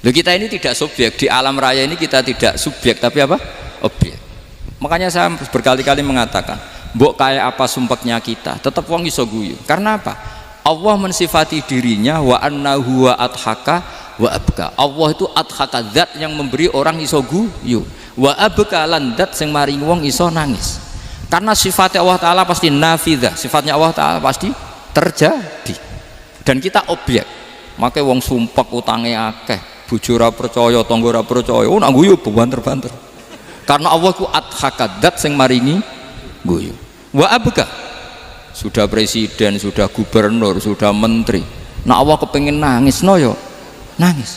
Loh, kita ini tidak subjek di alam raya ini, kita tidak subjek tapi apa? Objek. Makanya saya berkali-kali mengatakan, mbok kayak apa sumpeknya kita, tetap wong iso guyu. Karena apa? Allah mensifati dirinya wa annahu wa adhaka wa abka. Allah itu adhaka, zat yang memberi orang iso guyu. Wa abka lan zat sing maringi wong iso nangis. Karena sifatnya Allah Ta'ala pasti nafidah, sifatnya Allah Ta'ala pasti terjadi. Dan kita objek. Makanya wong sumpek utangnya akeh, bojo ora percaya, tangga ora percaya, nak guyu banter-banter. Karena Allah ku adhaka, zat sing maringi guyu. Wa abka, sudah presiden, sudah gubernur, sudah menteri, nah Allah kepengen nangis, no yo nangis.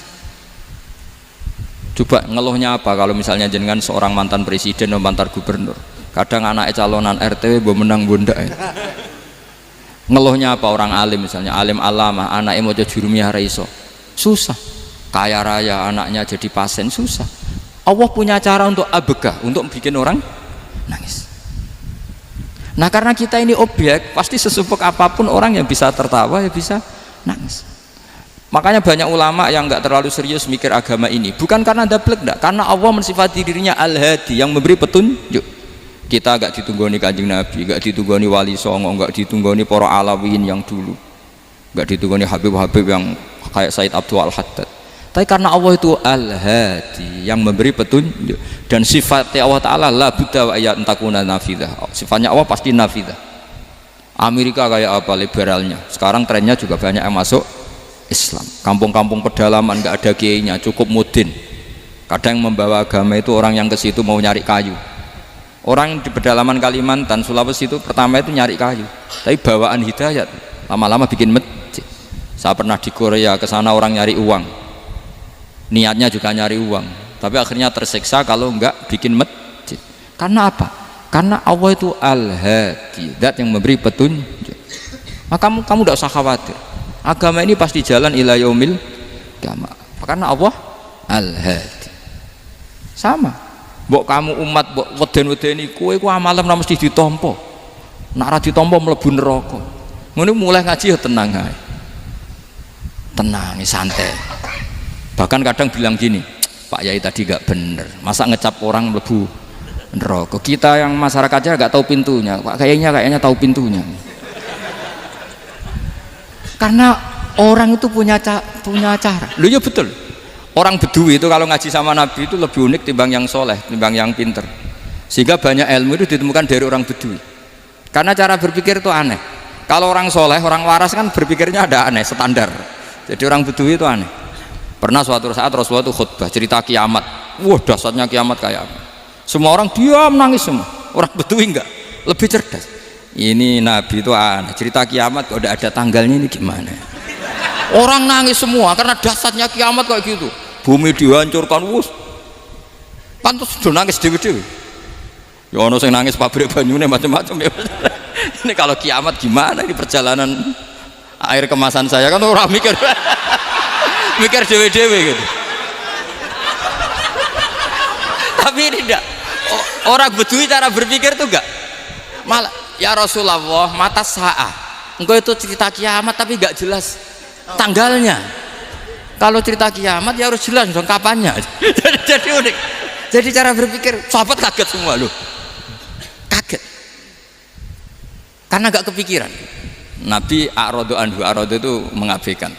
Coba ngeluhnya apa kalau misalnya jenengan seorang mantan presiden atau mantan gubernur, kadang anaknya calonan RT bo menang bunda ngeluhnya apa? Orang alim misalnya, alim alama, anaknya mau jadi jurumiyah raiso, susah. Kaya raya anaknya jadi pasien, susah. Allah punya cara untuk abega, untuk bikin orang nangis. Nah karena kita ini objek, pasti sesupek apapun orang yang bisa tertawa ya bisa nangis. Makanya banyak ulama yang nggak terlalu serius mikir agama ini, bukan karena dablek, enggak, karena Allah mensifati dirinya Al-Hadi, yang memberi petunjuk. Kita nggak ditunggoni Kanjeng Nabi, nggak ditunggoni Wali Songo, nggak ditunggoni para alawin yang dulu, nggak ditunggoni Habib-Habib yang kayak Said Abdul Al-Haddad. Tapi karena Allah itu Al-Hadi, yang memberi petunjuk, dan sifatnya Allah Ta'ala la budda wa ayat entakuna nafidah, sifatnya Allah pasti nafidah. Amerika kayak apa liberalnya, sekarang trennya juga banyak yang masuk Islam. Kampung-kampung pedalaman nggak ada kiainya, cukup mudin. Kadang yang membawa agama itu orang yang ke situ mau nyari kayu. Orang di pedalaman Kalimantan, Sulawesi itu pertama itu nyari kayu, tapi bawaan hidayat, lama-lama bikin masjid. Saya pernah di Korea, ke sana orang nyari uang, niatnya juga nyari uang, tapi akhirnya tersiksa kalau enggak bikin masjid. Karena apa? Karena Allah itu Al-Hadi, zat yang memberi petunjuk. Maka kamu tidak usah khawatir, agama ini pasti jalan ila yaumil qiyamah, karena Allah Al-Hadi. Sama mbok kamu umat mbok weden-wedeni kowe ku amalan ora mesti ditampa, nek ora ditampa mlebu neraka. Ngono mulai ngaji ya tenang ae, tenang santai. Bahkan kadang bilang gini, Pak Yai tadi gak bener, masa ngecap orang mlebu neraka. Kita yang masyarakatnya gak tahu pintunya, Pak kayaknya tahu pintunya. Karena orang itu punya cara. Lho ya betul. Orang Bedui itu kalau ngaji sama Nabi itu lebih unik timbang yang soleh, timbang yang pinter. Sehingga banyak ilmu itu ditemukan dari orang Bedui. Karena cara berpikir itu aneh. Kalau orang soleh, orang waras kan berpikirnya ada aneh, standar. Jadi orang Bedui itu aneh. Pernah suatu saat Rasulullah itu khutbah cerita kiamat. Wah dahsyatnya kiamat kayak apa? Semua orang diam nangis semua. Orang Bedui enggak, lebih cerdas. Ini Nabi itu aneh, cerita kiamat kok udah ada tanggalnya, ini gimana? Orang nangis semua karena dahsyatnya kiamat kayak gitu. Bumi dihancurkan, wus. Pantas sudah nangis dewi-dewi. Ya ono sing nangis pabrik banyune macam-macam ya. Ini kalau kiamat gimana ini perjalanan air kemasan saya kan orang mikir mikir dewi-dewi gitu. Tapi ini enggak. Orang Bedui cara berpikir tuh enggak. Malah ya Rasulullah mata sa'ah. Engkau itu cerita kiamat tapi enggak jelas tanggalnya. Kalau cerita kiamat ya harus jelas dong kapannya. Jadi unik. Jadi cara berpikir sahabat kaget semua loh. Kaget. Karena gak kepikiran. Nabi a'radu anhu, a'radu itu mengabaikan.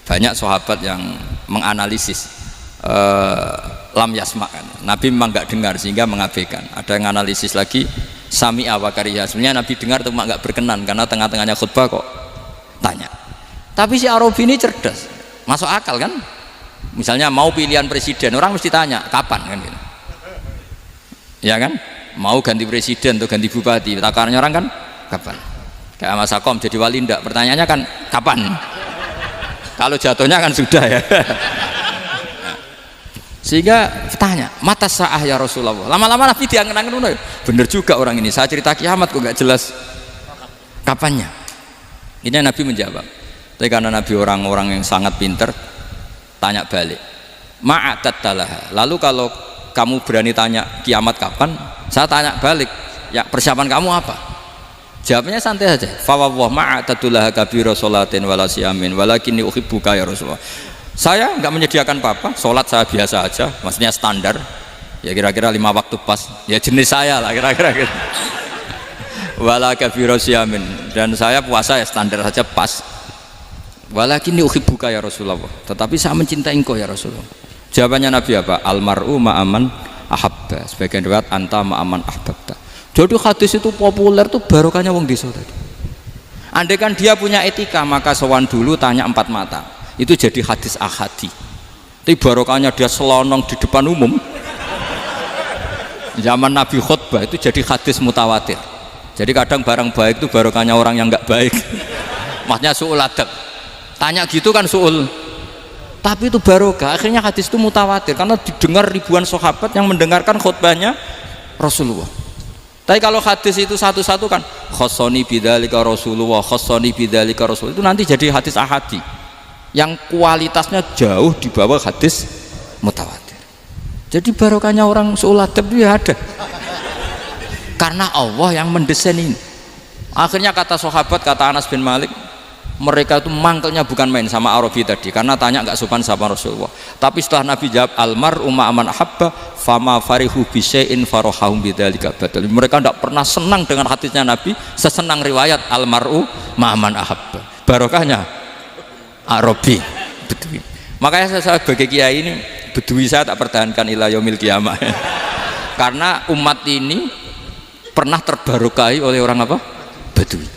Banyak sahabat yang menganalisis lam yasma'kan. Nabi memang gak dengar sehingga mengabaikan. Ada yang analisis lagi sami'a wa kariha. Sebenarnya Nabi dengar itu gak berkenan karena tengah-tengahnya khutbah kok tanya. Tapi si Arabi ini cerdas. Masuk akal kan? Misalnya mau pilihan presiden, orang mesti tanya kapan kan gitu. Ya kan? Mau ganti presiden atau ganti bupati, takarannya orang kan kapan? Kayak Mas Akom jadi wali ndak? Pertanyaannya kan kapan? Kalau jatuhnya kan sudah ya. Sehingga tanya, mata sa'ah ya Rasulullah. Lama-lama Nabi diangen-angen, bener juga orang ini. Saya cerita kiamat kok nggak jelas kapannya. Ini Nabi menjawab. Tapi karena Nabi orang-orang yang sangat pinter, tanya balik, ma'adat talaha. Lalu kalau kamu berani tanya kiamat kapan, saya tanya balik, ya persiapan kamu apa? Jawabnya santai saja. Fa wallah ma'adatulaha kabira sholatin wala siyamin walakinni uhibbuka ya Rasulullah. Saya nggak menyediakan apa-apa, sholat saya biasa aja, maksudnya standar, ya kira-kira 5 waktu pas, ya jenis saya lah kira-kira gitu. Wala kafiru siyamin, dan saya puasa ya standar saja pas. Walakinni uhibbuka ya Rasulullah, tetapi saya mencintai engkau ya Rasulullah. Jawabannya Nabi apa? Almar'u ma'aman ahabba, sebagian riwayat anta ma'aman ahbabta. Jadi hadis itu populer tuh barokahnya wong desa tadi. Andai kan dia punya etika, maka sowan dulu tanya 4 mata, itu jadi hadis ahadi. Tapi barokahnya dia selonong di depan umum, zaman Nabi khutbah itu jadi hadis mutawatir. Jadi kadang barang baik itu barokahnya orang yang nggak baik. Maksudnya su'ul adab, tanya gitu kan su'ul, tapi itu barokah. Akhirnya hadis itu mutawatir karena didengar ribuan sahabat yang mendengarkan khutbahnya Rasulullah. Tapi kalau hadis itu satu-satu kan khossoni bidzalika Rasulullah, khossoni bidzalika Rasul, itu nanti jadi hadis ahadi yang kualitasnya jauh di bawah hadis mutawatir. Jadi barokahnya orang su'ul adab itu ya ada, karena Allah yang mendesain ini. Akhirnya kata sahabat, kata Anas bin Malik, mereka itu mangkelnya bukan main sama Arabi tadi, karena tanya nggak sopan sama Rasulullah. Tapi setelah Nabi jawab almar'u ma'aman ahabba fama farihu bisyai'in farahahum bidzalika badal. Mereka tidak pernah senang dengan hadisnya Nabi sesenang riwayat almar'u ma'aman ahabba. Barokahnya Arabi, Bedui. Makanya saya sebagai kiai ini, Bedui saya tak pertahankan ila yaumil qiyamah. Karena umat ini pernah terbarokahi oleh orang apa? Bedui.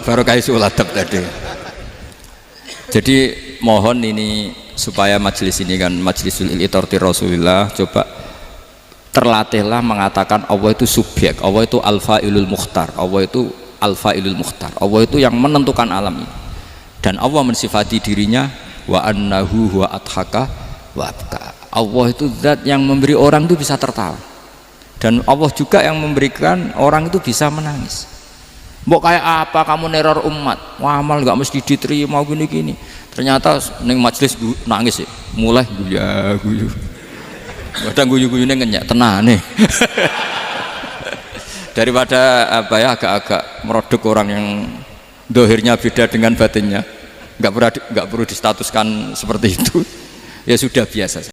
Barokai su'ul adab tadi. Jadi mohon ini supaya majelis ini kan majlisul iltorti Rasulullah, coba terlatihlah mengatakan Allah itu subjek, Allah itu al-fa'ilul mukhtar, Allah itu al-fa'ilul mukhtar, Allah itu yang menentukan alam ini. Dan Allah mensifati dirinya wa annahu huwa adhaka wa abka. Allah itu zat yang memberi orang itu bisa tertawa, dan Allah juga yang memberikan orang itu bisa menangis. Mbok kayak apa kamu neror umat, wah amal nggak mesti diterima gini-gini, ternyata neng majelis nangis ya, mulai guyu, kadang guyu-guyunya ngenyak tenang nih. Daripada apa ya, agak-agak merodok orang yang dohirnya beda dengan batinnya, nggak perlu distatuskan seperti itu, ya sudah biasa.